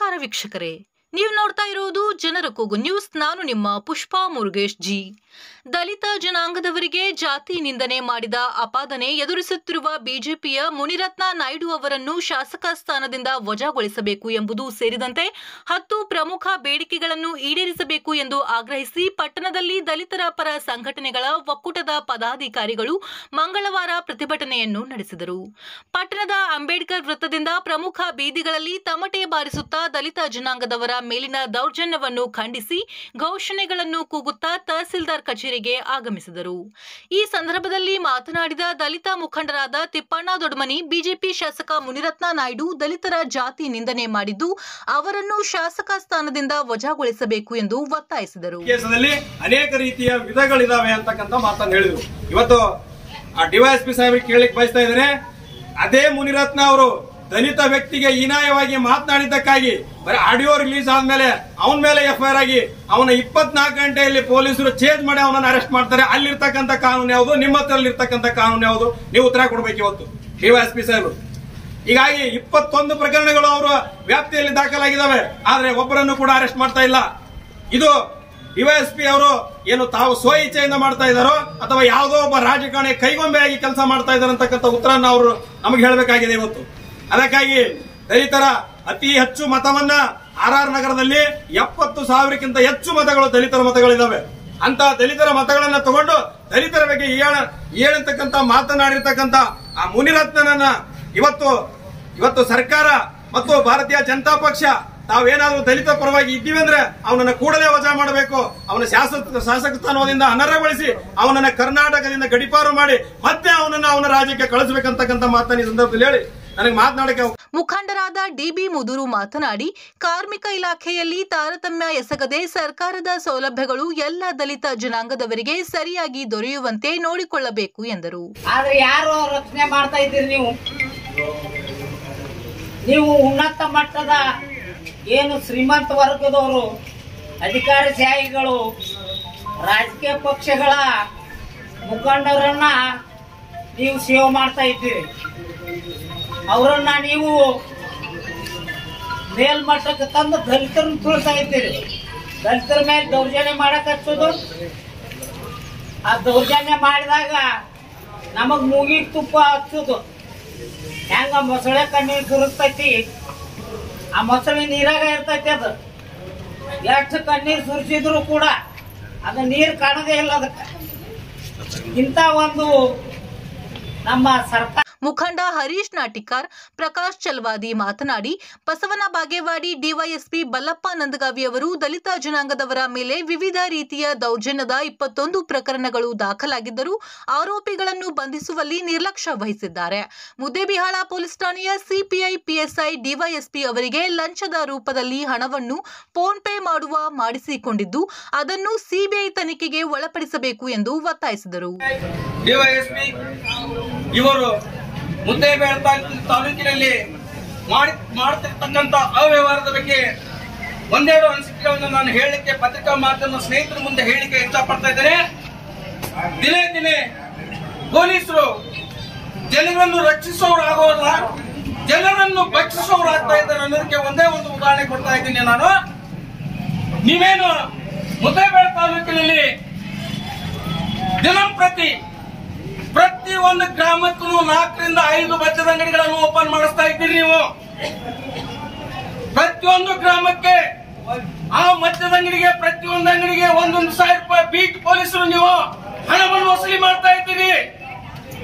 ನಮಸ್ಕಾರ ವೀಕ್ಷಕರೇ, ನೀವು ನೋಡ್ತಾ ಇರೋದು ಜನರ ಕೂಗು ನ್ಯೂಸ್. ನಾನು ನಿಮ್ಮ ಪುಷ್ಪಾ ಮುರುಗೇಶ್ ಜಿ. ದಲಿತ ಜನಾಂಗದವರಿಗೆ ಜಾತಿ ನಿಂದನೆ ಮಾಡಿದ ಆಪಾದನೆ ಎದುರಿಸುತ್ತಿರುವ ಬಿಜೆಪಿಯ ಮುನಿರತ್ನ ನಾಯ್ಡು ಅವರನ್ನು ಶಾಸಕ ಸ್ಥಾನದಿಂದ ವಜಾಗೊಳಿಸಬೇಕು ಎಂಬುದು ಸೇರಿದಂತೆ 10 ಪ್ರಮುಖ ಬೇಡಿಕೆಗಳನ್ನು ಈಡೇರಿಸಬೇಕು ಎಂದು ಆಗ್ರಹಿಸಿ ಪಟ್ಟಣದಲ್ಲಿ ದಲಿತರ ಪರ ಸಂಘಟನೆಗಳ ಒಕ್ಕೂಟದ ಪದಾಧಿಕಾರಿಗಳು ಮಂಗಳವಾರ ಪ್ರತಿಭಟನೆಯನ್ನು ನಡೆಸಿದರು. ಪಟ್ಟಣದ ಅಂಬೇಡ್ಕರ್ ವೃತ್ತದಿಂದ ಪ್ರಮುಖ ಬೀದಿಗಳಲ್ಲಿ ತಮಟೆ ಬಾರಿಸುತ್ತಾ ದಲಿತ ಜನಾಂಗದವರ ಮೇಲಿನ ದೌರ್ಜನ್ಯವನ್ನು ಖಂಡಿಸಿ ಘೋಷಣೆಗಳನ್ನು ಕೂಗುತ್ತಾ ತಹಸೀಲ್ದಾರ್ ಕಚೇರಿಗೆ ಆಗಮಿಸಿದರು. ಈ ಸಂದರ್ಭದಲ್ಲಿ ಮಾತನಾಡಿದ ದಲಿತ ಮುಖಂಡರಾದ ತಿಪ್ಪಣ್ಣ ದೊಡ್ಮನಿ, ಬಿಜೆಪಿ ಶಾಸಕ ಮುನಿರತ್ನ ನಾಯ್ಡು ದಲಿತರ ಜಾತಿ ನಿಂದನೆ ಮಾಡಿದ್ದು ಅವರನ್ನು ಶಾಸಕ ಸ್ಥಾನದಿಂದ ವಜಾಗೊಳಿಸಬೇಕು ಎಂದು ಒತ್ತಾಯಿಸಿದರು. ಕೇಸದಲ್ಲಿ ಅನೇಕ ರೀತಿಯ ವಿಧಗಳಿದಾವೆ ಅಂತಕ್ಕಂಥ ಮಾತನ್ನು ಹೇಳಿದರು. ಇವತ್ತು ಡಿವೈಎಸ್ಪಿ ಸಾಹೇಬರಿಗೆ ಕೇಳಲಿಕ್ಕೆ ಬಯಸ್ತಾ ಇದ್ದಾರೆ. ಅದೇ ಮುನಿರತ್ನ ಅವರು ದಲಿತ ವ್ಯಕ್ತಿಗೆ ಹೀನಾಯವಾಗಿ ಮಾತನಾಡಿದ್ದಕ್ಕಾಗಿ ಬರೀ ಆಡಿಯೋ ರಿಲೀಸ್ ಆದ್ಮೇಲೆ ಅವನ ಮೇಲೆ ಎಫ್ಐಆರ್ ಆಗಿ ಅವನ 24 ಗಂಟೆಯಲ್ಲಿ ಪೊಲೀಸರು ಚೇಂಜ್ ಮಾಡಿ ಅವನನ್ನು ಅರೆಸ್ಟ್ ಮಾಡ್ತಾರೆ. ಅಲ್ಲಿರ್ತಕ್ಕಂಥ ಕಾನೂನು ಯಾವುದು, ನಿಮ್ಮ ಹತ್ರದಲ್ಲಿ ಇರ್ತಕ್ಕಂಥ ಕಾನೂನು ಯಾವುದು, ನೀವು ಉತ್ತರ ಕೊಡಬೇಕು ಇವತ್ತು ಡಿವೈಎಸ್ಪಿ ಸಾಹೇಬರು. ಹೀಗಾಗಿ 21 ಪ್ರಕರಣಗಳು ಅವರ ವ್ಯಾಪ್ತಿಯಲ್ಲಿ ದಾಖಲಾಗಿದ್ದಾವೆ. ಆದ್ರೆ ಒಬ್ಬರನ್ನು ಕೂಡ ಅರೆಸ್ಟ್ ಮಾಡ್ತಾ ಇಲ್ಲ. ಇದು ಡಿವೈಎಸ್ಪಿ ಅವರು ಏನು ತಾವು ಸ್ವ ಇಚ್ಛೆಯಿಂದ ಮಾಡ್ತಾ ಇದ್ದಾರೋ ಅಥವಾ ಯಾವುದೋ ಒಬ್ಬ ರಾಜಕಾರಣಿ ಕೈಗೊಂಬೆಯಾಗಿ ಕೆಲಸ ಮಾಡ್ತಾ ಇದ್ದಾರೆ ಅಂತಕ್ಕಂಥ ಉತ್ತರವನ್ನು ಅವರು ನಮಗೆ ಹೇಳಬೇಕಾಗಿದೆ ಇವತ್ತು. ಅದಕ್ಕಾಗಿ ದಲಿತರ ಅತಿ ಹೆಚ್ಚು ಮತವನ್ನ ಆರ್ ನಗರದಲ್ಲಿ 70,000ಕ್ಕಿಂತ ಹೆಚ್ಚು ಮತಗಳು ದಲಿತರ ಮತಗಳಿದ್ದಾವೆ. ಅಂತ ದಲಿತರ ಮತಗಳನ್ನ ತಗೊಂಡು ದಲಿತರ ಬಗ್ಗೆ ಹೇಳತಕ್ಕಂತ ಮಾತನಾಡಿರ್ತಕ್ಕಂಥ ಆ ಮುನಿರತ್ನನನ್ನ ಇವತ್ತು ಸರ್ಕಾರ ಮತ್ತು ಭಾರತೀಯ ಜನತಾ ಪಕ್ಷ ತಾವೇನಾದ್ರೂ ದಲಿತ ಪರವಾಗಿ ಇದ್ದೀವಿ ಅಂದ್ರೆ ಅವನನ್ನ ಕೂಡಲೇ ವಜಾ ಮಾಡಬೇಕು. ಅವನ ಶಾಸಕ ಸ್ಥಾನದಿಂದ ಅನರ್ಹಗೊಳಿಸಿ ಅವನನ್ನ ಕರ್ನಾಟಕದಿಂದ ಗಡಿಪಾರು ಮಾಡಿ ಮತ್ತೆ ಅವನ ರಾಜ್ಯಕ್ಕೆ ಕಳಿಸಬೇಕಂತಕ್ಕಂಥ ಮಾತನ್ನ ಈ ಸಂದರ್ಭದಲ್ಲಿ ಹೇಳಿ ನನಗೆ ಮಾತನಾಡಕ್ಕೆ. ಮುಖಂಡರಾದ ಡಿಬಿ ಮುದುರು ಮಾತನಾಡಿ, ಕಾರ್ಮಿಕ ಇಲಾಖೆಯಲ್ಲಿ ತಾರತಮ್ಯ ಎಸಗದೆ ಸರ್ಕಾರದ ಸೌಲಭ್ಯಗಳು ಎಲ್ಲ ದಲಿತ ಜನಾಂಗದವರಿಗೆ ಸರಿಯಾಗಿ ದೊರೆಯುವಂತೆ ನೋಡಿಕೊಳ್ಳಬೇಕು ಎಂದರು. ಆದ್ರೆ ಯಾರು ರಕ್ಷಣೆ ಮಾಡ್ತಾ ಇದ್ದೀರಿ ನೀವು ಉನ್ನತ ಮಟ್ಟದ ಏನು ಶ್ರೀಮಂತ ವರ್ಗದವರು, ಅಧಿಕಾರಶಾಹಿಗಳು, ರಾಜಕೀಯ ಪಕ್ಷಗಳ ಮುಖಂಡರನ್ನ ನೀವು ಸೇವೆ ಮಾಡ್ತಾ ಇದ್ದೀರಿ. ಅವರನ್ನ ನೀವು ಮೇಲ್ಮಟ್ಟಕ್ಕೆ ತಂದು ದಲಿತರನ್ನ ತುಳಿತಾ ಇದ್ದೀರಿ. ದಲಿತರ ಮೇಲೆ ದೌರ್ಜನ್ಯ ಮಾಡಕ್ ಹಚ್ಚೋದು, ಆ ದೌರ್ಜನ್ಯ ಮಾಡಿದಾಗ ನಮಗ್ ಮೂಗಿಗೆ ತುಪ್ಪ ಹಚ್ಚೋದು. ಹೆಂಗ ಮೊಸಳೆ ಕಣ್ಣೀರು ಸುರಿಸ್ತೈತಿ, ಆ ಮೊಸಳೆ ನೀರಾಗ ಇರ್ತೈತಿ. ಅದು ಎಷ್ಟು ಕಣ್ಣೀರು ಸುರಿಸಿದ್ರು ಕೂಡ ಅದು ನೀರು ಕಾಣದೇ ಇಲ್ಲ. ಅದಕ್ಕೆ ಇಂಥ ಒಂದು ನಮ್ಮ ಸರ್ಕಾರ. ಮುಖಂಡ ಹರೀಶ್ ನಾಟಿಕಾರ್, ಪ್ರಕಾಶ್ ಚಲ್ವಾದಿ ಮಾತನಾಡಿ, ಬಸವನ ಬಾಗೇವಾಡಿ ಡಿವೈಎಸ್ಪಿ ಬಲ್ಲಪ್ಪ ನಂದಗಾವಿ ಅವರು ದಲಿತ ಜನಾಂಗದವರ ಮೇಲೆ ವಿವಿಧ ರೀತಿಯ ದೌರ್ಜನ್ಯದ 21 ಪ್ರಕರಣಗಳು ದಾಖಲಾಗಿದ್ದರೂ ಆರೋಪಿಗಳನ್ನು ಬಂಧಿಸುವಲ್ಲಿ ನಿರ್ಲಕ್ಷ್ಯ ವಹಿಸಿದ್ದಾರೆ. ಮುದ್ದೇಬಿಹಾಳ ಪೊಲೀಸ್ ಠಾಣೆಯ ಸಿಪಿಐ ಪಿಎಸ್ಐ ಡಿವೈಎಸ್ಪಿ ಅವರಿಗೆ ಲಂಚದ ರೂಪದಲ್ಲಿ ಹಣವನ್ನು ಫೋನ್ ಪೇ ಮಾಡಿಸಿಕೊಂಡಿದ್ದು ಅದನ್ನು ಸಿಬಿಐ ತನಿಖೆಗೆ ಒಳಪಡಿಸಬೇಕು ಎಂದು ಒತ್ತಾಯಿಸಿದರು. ಮುದ್ದೇಬಿಹಾಳ ತಾಲೂಕಿನಲ್ಲಿ ಮಾಡುತ್ತಿರ್ತಕ್ಕಂಥ ಅವ್ಯವಹಾರದ ಬಗ್ಗೆ ಒಂದೆರಡು ಅನಿಸಿಕೆಗಳನ್ನು ನಾನು ಹೇಳಲಿಕ್ಕೆ ಪತ್ರಿಕಾ ಮಾಧ್ಯಮ ಸ್ನೇಹಿತರ ಮುಂದೆ ಹೇಳಿಕೆ ಇಷ್ಟಪಡ್ತಾ ಇದ್ದೇನೆ. ದಿನೇ ದಿನೇ ಪೊಲೀಸರು ಜನರನ್ನು ರಕ್ಷಿಸೋರಾಗೋಲ್ಲ, ಜನರನ್ನು ಭಕ್ಷಿಸೋರಾಗ್ತಾ ಇದ್ದಾರೆ ಅನ್ನೋದಕ್ಕೆ ಒಂದೇ ಒಂದು ಉದಾಹರಣೆ ಕೊಡ್ತಾ ಇದ್ದೀನಿ ನಾನು. ನೀವೇನು ಮುದ್ದೇಬಿಹಾಳ ತಾಲೂಕಿನಲ್ಲಿ ದಿನಂಪ್ರತಿ ಪ್ರತಿ ಒಂದು ಗ್ರಾಮಕ್ಕೂ 4 ರಿಂದ 5 ಮದ್ಯದ ಅಂಗಡಿಗಳನ್ನು ಓಪನ್ ಮಾಡಿಸ್ತಾ ಇದ್ದೀರಿ. ನೀವು ಪ್ರತಿಯೊಂದು ಗ್ರಾಮಕ್ಕೆ ಆ ಮದ್ಯದ ಅಂಗಡಿಗೆ ಪ್ರತಿಯೊಂದು ಅಂಗಡಿಗೆ 1,000 ರೂಪಾಯಿ ಬೀಟ್ ಪೊಲೀಸರು ನೀವು ಹಣವನ್ನು ವಸೂಲಿ ಮಾಡ್ತಾ ಇದ್ದೀರಿ.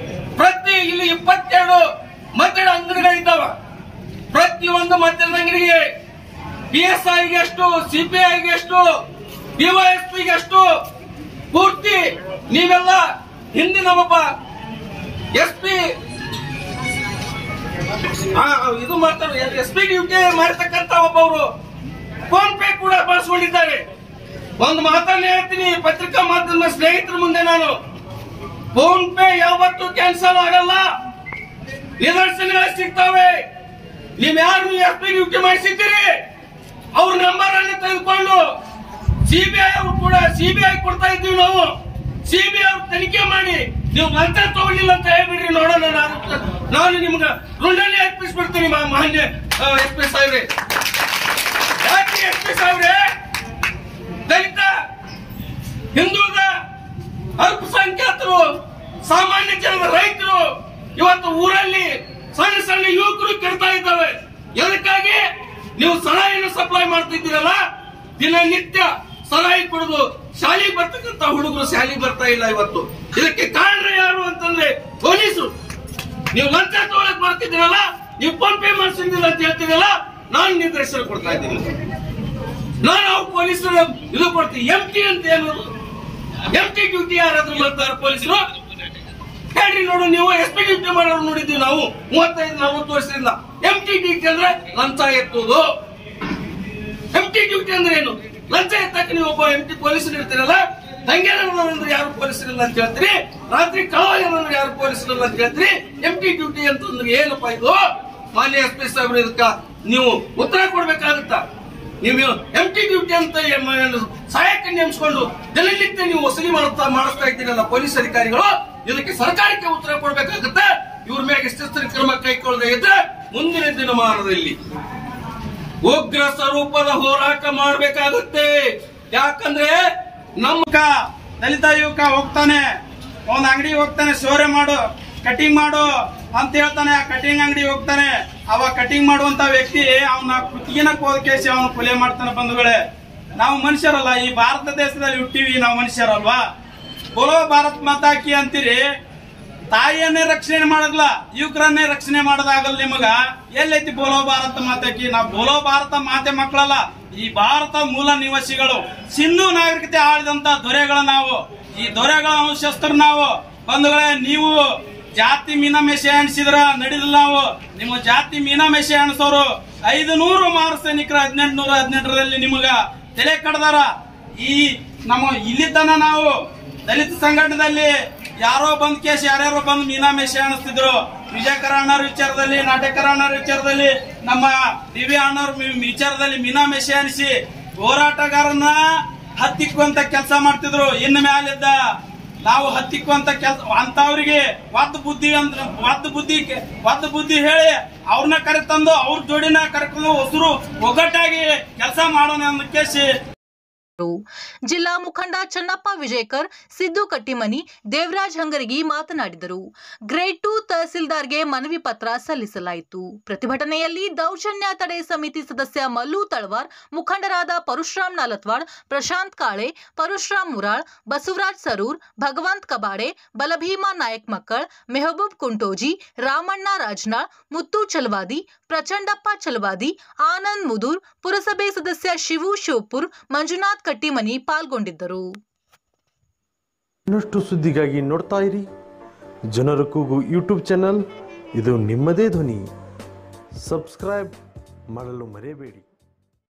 ಇಲ್ಲಿ 22 ಮದ್ಯದ ಅಂಗಡಿಗಳಿದ್ದಾವ. ಪ್ರತಿಯೊಂದು ಮದ್ಯದ ಅಂಗಡಿಗೆ PSIಗೆ ಎಷ್ಟು, CPIಗೆ ಎಷ್ಟು, DYSPಗೆ ಎಷ್ಟು ಪೂರ್ತಿ ನೀವೆಲ್ಲ ಹಿಂದಿನ ಒಬ್ಬ SP ಇದು ಮಾಡ್ತಾರೆ, SP ಡ್ಯೂಟಿ ಮಾಡಿರ್ತಕ್ಕಂಥ ಒಬ್ಬವರು ಫೋನ್ ಪೇ ಕೂಡ ಬಳಸ್ಕೊಂಡಿದ್ದಾರೆ. ಒಂದು ಮಾತನ್ನು ಹೇಳ್ತೀನಿ ಪತ್ರಿಕಾ ಮಾಧ್ಯಮ ಸ್ನೇಹಿತರ ಮುಂದೆ, ನಾನು ಫೋನ್ ಪೇ ಯಾವತ್ತೂ ಕ್ಯಾನ್ಸಲ್ ಆಗಲ್ಲ, ನಿದರ್ಶನಗಳು ಸಿಗ್ತವೆ. ನೀವ್ ಯಾರು SP ಡ್ಯೂಟಿ ಮಾಡಿಸಿದ್ದೀರಿ ಅವ್ರ ನಂಬರ್ ಅನ್ನು ತೆಗೆದುಕೊಂಡು CBI ಅವರು ಕೂಡ CBI ಕೊಡ್ತಾ ಇದ್ದೀವಿ ನಾವು. CBI ಅವರು ತನಿಖೆ ಮಾಡಿ ನೀವು ಲಂಚ ತಗೊಳ್ಳಿಲ್ಲ ಅಂತ ಹೇಳ್ಬಿಡ್ರಿ, ನೋಡೋಣ. ನಾನು ನಿಮ್ಗೆ ಋಣನೇ ಅರ್ಪಿಸ್ಬಿಡ್ತೀನಿ ಮಾನ್ಯ SP ಸಾಹೇಬ್ರೆ. SP ಸಾಹೇಬ್ರೆ, ದಲಿತ, ಹಿಂದುಳಿದ, ಅಲ್ಪಸಂಖ್ಯಾತರು, ಸಾಮಾನ್ಯ ಜನರ ರೈತರು ಇವತ್ತು ಊರಲ್ಲಿ ಸಣ್ಣ ಸಣ್ಣ ಯುವಕರು ಕೆಡ್ತಾ ಇದ್ದಾವೆ. ಎದಕ್ಕಾಗಿ? ನೀವು ಸರಾಯಿನ ಸಪ್ಲೈ ಮಾಡ್ತಿದ್ದೀರಲ್ಲ, ದಿನನಿತ್ಯ ಸರಾಯಿ ಕುಡಿದು ಶಾಲೆಗೆ ಬರ್ತಕ್ಕಂತ ಹುಡುಗರು ಶಾಲೆಗೆ ಬರ್ತಾ ಇಲ್ಲ. ಇವತ್ತು ಇದಕ್ಕೆ ಕಾರಣ ಯಾರು ಅಂತಂದ್ರೆ ಪೊಲೀಸರು. ನೀವು ಲಂಚ ತಗೊಳಕ್ ಮಾಡ್ತಿದ್ದೀರಲ್ಲ, ನೀವು ಫೋನ್ ಪೇ ಮಾಡಿಸಿದಿಲ್ಲ ಅಂತ ಹೇಳ್ತೀರಲ್ಲ, ನಾನು ನಿರ್ದೇಶನ ಕೊಡ್ತಾ ಇದ್ದೀನಿ. ನಾನು ಅವ್ರು ಪೊಲೀಸರು ಇದು ಕೊಡ್ತೀನಿ. ಎಂಟಿ ಅಂತ ಏನು? ಎಂಟಿ ಡ್ಯೂಟಿ ಯಾರಾದ್ರೂ ಮಾಡ್ತಾರೆ ಪೊಲೀಸರು? ಹೇಳ್ರಿ ನೋಡು. ನೀವು SP ಡ್ಯೂಟಿ ಮಾಡೋರು ನೋಡಿದ್ವಿ ನಾವು 35-40 ವರ್ಷದಿಂದ. ಎಂಟಿ ಡ್ಯೂಟಿ ಅಂದ್ರೆ ಲಂಚ ಎತ್ತುವುದು. ಎಂಟಿ ಡ್ಯೂಟಿ ಅಂದ್ರೆ ಏನು? ಲಂಚ ಎತ್ತಕ್ಕೆ ನೀವು ಒಬ್ಬ ಎಂಟಿ ಪೊಲೀಸರು ಇರ್ತೀರಲ್ಲ, ದಂಗೆನಂದ್ರೆ ಯಾರು ಪೊಲೀಸರಿಲ್ಲ ಅಂತ ಹೇಳ್ತೀರಿ, ರಾತ್ರಿ ಕಳವಾದ್ರೆ ಯಾರು ಪೊಲೀಸರಿಲ್ಲ ಅಂತ ಹೇಳ್ತೀರಿ. ಎಂಟಿ ಡ್ಯೂಟಿ ಅಂತಂದ್ರೆ ಏನಪ್ಪಾ ಇದು? ಮಾನ್ಯ SP ಸಾಹೇಬ್ರು, ಇದಕ್ಕ ನೀವು ಉತ್ತರ ಕೊಡ್ಬೇಕಾಗುತ್ತಾ? ನೀವು ಎಂಟಿ ಡ್ಯೂಟಿ ಅಂತ ಸಹಾಯಕ ನೇಮಿಸಿಕೊಂಡು ದಿನನಿತ್ಯ ನೀವು ವಸೂಲಿ ಮಾಡಿಸ್ತಾ ಇದ್ದೀರಲ್ಲ ಪೊಲೀಸ್ ಅಧಿಕಾರಿಗಳು, ಇದಕ್ಕೆ ಸರ್ಕಾರಕ್ಕೆ ಉತ್ತರ ಕೊಡ್ಬೇಕಾಗುತ್ತೆ. ಇವ್ರ ಮೇಲೆ ಶಿಸ್ತಿನ ಕ್ರಮ ಕೈಗೊಳ್ಳದೆ ಇದ್ರೆ ಮುಂದಿನ ದಿನಮಾನದಲ್ಲಿ ಉಗ್ರ ಸ್ವರೂಪದ ಹೋರಾಟ ಮಾಡಬೇಕಾಗುತ್ತೆ. ಯಾಕಂದ್ರೆ ನಮ್ಮ ದಲಿತ ಯುವಕ ಹೋಗ್ತಾನೆ, ಒಂದ್ ಅಂಗಡಿ ಹೋಗ್ತಾನೆ, ಸೋರೆ ಮಾಡು, ಕಟಿಂಗ್ ಮಾಡು ಅಂತ ಹೇಳ್ತಾನೆ. ಆ ಕಟಿಂಗ್ ಅಂಗಡಿ ಹೋಗ್ತಾನೆ, ಅವ ಕಟಿಂಗ್ ಮಾಡುವಂತ ವ್ಯಕ್ತಿ ಅವನ ಕುತ್ತಿಗೆನ ಕೋದಕೇಸಿ ಅವನು ಕೊಲೆ ಮಾಡ್ತಾನೆ. ಬಂಧುಗಳೇ, ನಾವು ಮನುಷ್ಯರಲ್ಲ, ಈ ಭಾರತ ದೇಶದಲ್ಲಿ ಹುಟ್ಟಿವಿ, ನಾವು ಮನುಷ್ಯರಲ್ವಾ? ಬೋಲೋ ಭಾರತ್ ಮಾತಾ ಕಿ ಅಂತೀರಿ, ತಾಯಿಯನ್ನೇ ರಕ್ಷಣೆ ಮಾಡಲ್ಲ, ಯುವಕರನ್ನೇ ರಕ್ಷಣೆ ಮಾಡೋದಾಗಲ್ಲ ನಿಮಗ. ಎಲ್ಲೈತಿ ಬೋಲೋ ಭಾರತ ಮಾತಾ ಕಿ? ನಾವು ಬೋಲೋ ಭಾರತ ಮಾತೆ ಮಕ್ಕಳಲ್ಲ, ಈ ಭಾರತ ಮೂಲ ನಿವಾಸಿಗಳು, ಸಿಂಧು ನಾಗರಿಕತೆ ಆಳಿದಂತ ದೊರೆಗಳು ನಾವು, ಈ ದೊರೆಗಳ ವಂಶಸ್ಥರು ನಾವು. ಬಂಧುಗಳೇ, ನೀವು ಜಾತಿ ಮೀನಾಮೇಷ ಎಣಿಸಿದ್ರ ನಡೆದಿಲ್ಲ. ನಾವು ನಿಮ್ಮ ಜಾತಿ ಮೀನಾಮೇಷ ಎಣಿಸೋರು 500 ಮಾರು ಸೈನಿಕರ 1818ರಲ್ಲಿ ನಿಮಗ ತಲೆ ಕಡ್ದಾರ. ಈ ನಮ್ಮ ಇಲ್ಲಿ ತನ ನಾವು ದಲಿತ ಸಂಘಟನೆಯಲ್ಲಿ ಯಾರೋ ಬಂದ್ ಕೇಸ್ ಯಾರ್ಯಾರೋ ಬಂದು ಮೀನಾಮೇಷ ಎಣಿಸ್ತಿದ್ರು. ವಿಜಯಕರ ಅಣ್ಣವ್ರ ವಿಚಾರದಲ್ಲಿ, ನಾಟಕರ ಅಣ್ಣವ್ರ ವಿಚಾರದಲ್ಲಿ, ನಮ್ಮ ದಿವ್ಯ ಅಣ್ಣವ್ರ ವಿಚಾರದಲ್ಲಿ ಮೀನಾಮೇಷ ಎಣಿಸಿ ಹೋರಾಟಗಾರನ್ನ ಹತ್ತಿಕ್ಕುವಂತ ಕೆಲಸ ಮಾಡ್ತಿದ್ರು. ಇನ್ನು ಮ್ಯಾಲಿದ್ದ ನಾವು ಹತ್ತಿಕ್ಕುವಂತ ಕೆಲಸ ಅಂತವ್ರಿಗೆ ಒದ್ದು ಬುದ್ಧಿ ಹೇಳಿ ಅವ್ರನ್ನ ಕರೆತಂದು ಅವ್ರ ಜೋಡಿನ ಕರೆಕೊಂಡು ಹೊಸರು ಒಗ್ಗಟ್ಟಾಗಿ ಕೆಲಸ ಮಾಡೋಣ ಅಂತ ಕೇಸಿ ಜಿಲ್ಲಾ ಮುಖಂಡ ಚನ್ನಪ್ಪ ವಿಜಯಕರ್, ಸಿದ್ದು ಕಟ್ಟಿಮನಿ, ದೇವರಾಜ್ ಹಂಗರಗಿ ಮಾತನಾಡಿದರು. ಗ್ರೇಡ್ 2 ತಹಸೀಲ್ದಾರ್ಗೆ ಮನವಿ ಪತ್ರ ಸಲ್ಲಿಸಲಾಯಿತು. ಪ್ರತಿಭಟನೆಯಲ್ಲಿ ದೌರ್ಜನ್ಯ ತಡೆ ಸಮಿತಿ ಸದಸ್ಯ ಮಲ್ಲು ತಳವಾರ್, ಮುಖಂಡರಾದ ಪರಶುರಾಮ್ ನಾಲತ್ವಾಡ್, ಪ್ರಶಾಂತ್ ಕಾಳೆ, ಪರಶುರಾಮ್ ಮುರಾಳ್, ಬಸವರಾಜ್ ಸರೂರ್, ಭಗವಂತ್ ಕಬಾಡೆ, ಬಲಭೀಮಾ ನಾಯಕ್ ಮಕ್ಕಳ್, ಮೆಹಬೂಬ್ ಕುಂಟೋಜಿ, ರಾಮಣ್ಣ ರಾಜನಾಳ್, ಮುತ್ತು ಚಲವಾದಿ, ಪ್ರಚಂಡಪ್ಪ ಚಲವಾದಿ, ಆನಂದ್ ಮುದೂರ್, ಪುರಸಭೆ ಸದಸ್ಯ ಶಿವು ಶಿವಪುರ್, ಮಂಜುನಾಥ್ ಕಟ್ಟಿಮನಿ ಪಾಲ್ಗೊಂಡಿದ್ದರು. ಇನ್ನಷ್ಟು ಸುದ್ದಿಗಾಗಿ ನೋಡ್ತಾ ಇರಿ ಜನರ ಕೂಗು ಯೂಟ್ಯೂಬ್ ಚಾನಲ್. ಇದು ನಿಮ್ಮದೇ ಧ್ವನಿ. ಸಬ್ಸ್ಕ್ರೈಬ್ ಮಾಡಲು ಮರೆಯಬೇಡಿ.